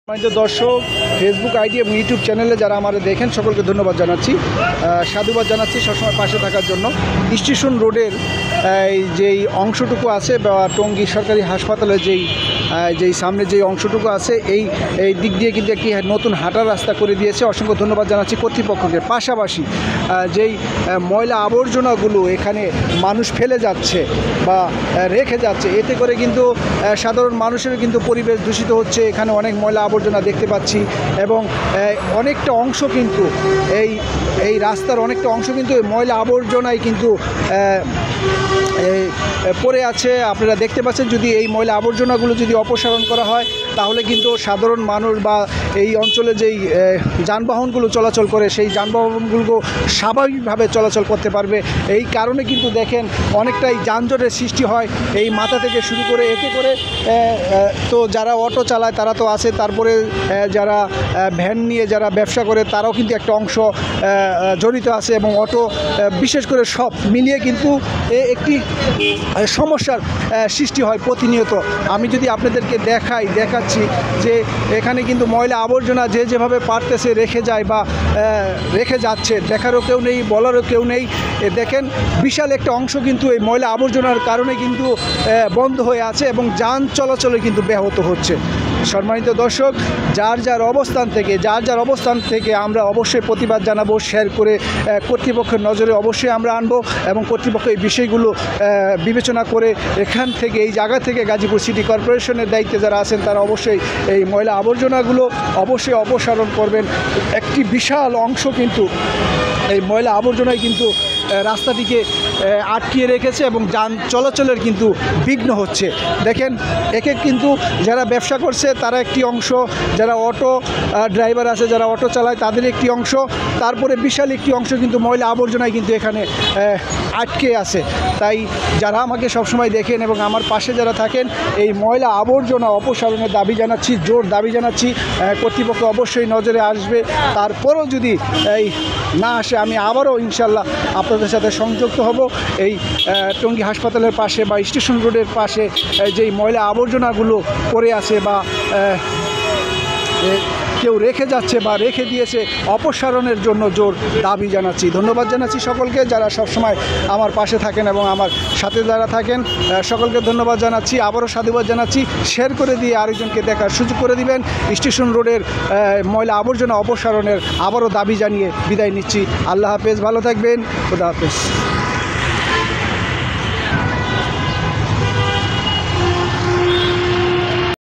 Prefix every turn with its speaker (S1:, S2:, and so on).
S1: সম্মানিত দর্শক, Facebook ID এবং ইউটিউব চ্যানেলে যারা আমাদের দেখেন সকলকে ধন্যবাদ জানাচ্ছি, সাধুবাদ জানাচ্ছি সবসময় পাশে থাকার জন্য। স্টেশন রোডের যেই অংশটুকু আছে বা টঙ্গী সরকারি হাসপাতালের যেই সামনে যেই অংশটুকু আছে এই দিক দিয়ে কিন্তু একটি নতুন হাঁটার রাস্তা করে দিয়েছে। অসংখ্য ধন্যবাদ জানাচ্ছি কর্তৃপক্ষকে। পাশাপাশি যেই ময়লা আবর্জনাগুলো এখানে মানুষ ফেলে যাচ্ছে বা রেখে যাচ্ছে, এতে করে কিন্তু সাধারণ মানুষের কিন্তু পরিবেশ দূষিত হচ্ছে। এখানে অনেক ময়লা আবর্জনা দেখতে পাচ্ছি এবং অনেকটা অংশ কিন্তু এই রাস্তার অনেকটা অংশ কিন্তু এই ময়লা আবর্জনায় কিন্তু পড়ে আছে। আপনারা দেখতে পাচ্ছেন, যদি এই ময়লা আবর্জনাগুলো যদি অপসারণ করা হয় তাহলে কিন্তু সাধারণ মানুষ বা এই অঞ্চলে যেই যানবাহনগুলো চলাচল করে সেই যানবাহনগুলো স্বাভাবিকভাবে চলাচল করতে পারবে। এই কারণে কিন্তু দেখেন অনেকটাই যানজটের সৃষ্টি হয় এই মাথা থেকে শুরু করে। এতে করে তো যারা অটো চালায় তারা তো আছে, তারপরে যারা ভ্যান নিয়ে যারা ব্যবসা করে তারাও কিন্তু একটা অংশ জড়িত আছে এবং অটো বিশেষ করে সব মিলিয়ে কিন্তু একটি সমস্যার সৃষ্টি হয় প্রতিনিয়ত। আমি যদি আপনাদেরকে দেখাচ্ছি যে এখানে কিন্তু ময়লা আবর্জনা যেভাবে পারতেছে রেখে যায় বা রেখে যাচ্ছে, দেখারও কেউ নেই, বলারও কেউ নেই। দেখেন বিশাল একটা অংশ কিন্তু এই ময়লা আবর্জনার কারণে কিন্তু বন্ধ হয়ে আছে এবং যান চলাচলে কিন্তু ব্যাহত হচ্ছে। সম্মানিত দর্শক, যার যার অবস্থান থেকে আমরা অবশ্যই প্রতিবাদ জানাবো, শেয়ার করে কর্তৃপক্ষের নজরে অবশ্যই আমরা আনবো এবং কর্তৃপক্ষ এই বিষয়গুলো বিবেচনা করে এখান থেকে এই জায়গা থেকে গাজীপুর সিটি কর্পোরেশনের দায়িত্বে যারা আছেন তারা অবশ্যই এই ময়লা আবর্জনাগুলো অবশ্যই অপসারণ করবেন। একটি বিশাল অংশ কিন্তু এই ময়লা আবর্জনায় কিন্তু রাস্তাটিকে আটকিয়ে রেখেছে এবং যান চলাচলের কিন্তু বিঘ্ন হচ্ছে। দেখেন একে কিন্তু যারা ব্যবসা করছে তারা একটি অংশ, যারা অটো ড্রাইভার আছে যারা অটো চালায় তাদের একটি অংশ, তারপরে বিশাল একটি অংশ কিন্তু ময়লা আবর্জনায় কিন্তু এখানে আটকে আছে। তাই যারা আমাকে সবসময় দেখেন এবং আমার পাশে যারা থাকেন, এই ময়লা আবর্জনা অপসারণের দাবি জানাচ্ছি, জোর দাবি জানাচ্ছি। কর্তৃপক্ষ অবশ্যই নজরে আসবে, তারপরও যদি এই না আসে আমি আবারও ইনশাল্লাহ আপনাদের সাথে সংযুক্ত হব। এই টঙ্গী হাসপাতালের পাশে বা স্টেশন রোডের পাশে যেই ময়লা আবর্জনাগুলো পড়ে আছে বা কেউ রেখে যাচ্ছে বা রেখে দিয়েছে, অপসারণের জন্য জোর দাবি জানাচ্ছি। ধন্যবাদ জানাচ্ছি সকলকে যারা সবসময় আমার পাশে থাকেন এবং আমার সাথে যারা থাকেন সকলকে ধন্যবাদ জানাচ্ছি, আবারও সাধুবাদ জানাচ্ছি। শেয়ার করে দিয়ে আরেকজনকে দেখার সুযোগ করে দিবেন। স্টেশন রোডের ময়লা আবর্জনা অপসারণের আবারও দাবি জানিয়ে বিদায় নিচ্ছি। আল্লাহ হাফেজ, ভালো থাকবেন, খোদা হাফেজ।